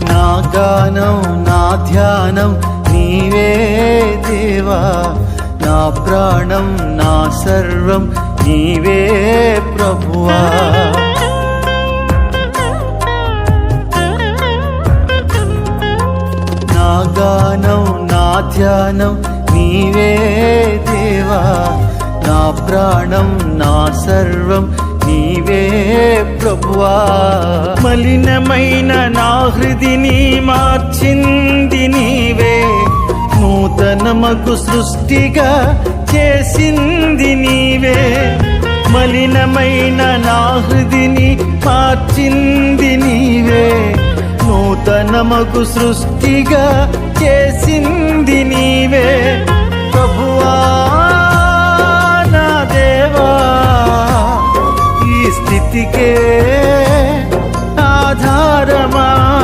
నా గానం నా ధ్యానం నీవే దేవా, నా ప్రాణం నా సర్వం నీవే ప్రభువా. నా గానం నా ధ్యానం నీవే దేవా, నా ప్రాణం నా సర్వం నీవే ప్రభువా. మలినమైన నా హృదిని మార్చింది నీవే, నూతనమగు సృష్టిగా చేసింది నీవే. మలినమైన నా హృదిని మార్చింది నీవే, నూతనమగు సృష్టిగా చేసింది నీవే ప్రభువా. నా దేవా, ఈ స్థితికే